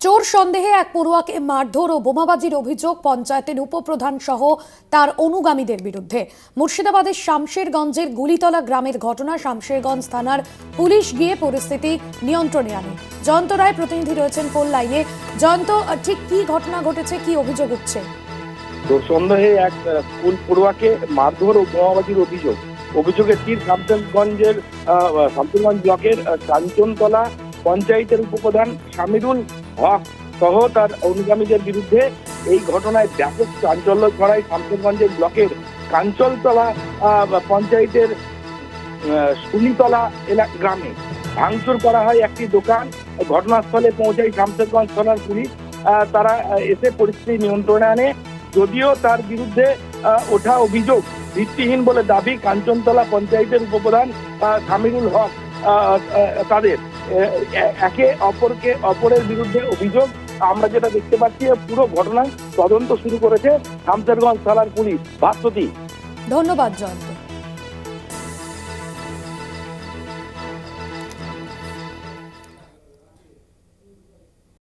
চোর সন্দেহে এক পড়ুয়াকে মারধর ও বোমাবাজির অভিযোগ পঞ্চায়েতের উপপ্রধান সহ তার অনুগামীদের বিরুদ্ধে। মুর্শিদাবাদের শামশেরগঞ্জের গুলিতলা গ্রামের ঘটনা। শামশেরগঞ্জ থানার পুলিশ গিয়ে পরিস্থিতি নিয়ন্ত্রণে আনে। জয়ন্ত রায় প্রতিনিধি রয়েছেন ফোন লাইনে। জয়ন্ত, ঠিক কি ঘটনা ঘটেছে, কি অভিযোগ উঠছে? চোর সন্দেহে এক স্কুল পড়ুয়াকে মারধর ও বোমাবাজির অভিযোগের তীর শামশেরগঞ্জ ব্লকের কাঞ্চনতলা পঞ্চায়েতের উপপ্রধান শামিরুল হক সহ তার অনুগামীদের বিরুদ্ধে। এই ঘটনায় ব্যাপক চাঞ্চল্য ছড়ায় শামশেরগঞ্জের ব্লকের কাঞ্চনতলা পঞ্চায়েতের সুনিতলা গ্রামে। ভাঙচুর করা হয় একটি দোকান। ঘটনাস্থলে পৌঁছায় শামশেরগঞ্জ থানার পুলিশ। তারা এসে পরিস্থিতি নিয়ন্ত্রণে আনে। যদিও তার বিরুদ্ধে ওঠা অভিযোগ ভিত্তিহীন বলে দাবি কাঞ্চনতলা পঞ্চায়েতের উপপ্রধান শামিরুল হক। তাদের একে অপরের বিরুদ্ধে অভিযোগ। আমরা যেটা দেখতে পাচ্ছি, পুরো ঘটনার তদন্ত শুরু করেছে শামশেরগঞ্জ থানার পুলিশ। ভাস্বতী, ধন্যবাদ জয়ন্ত।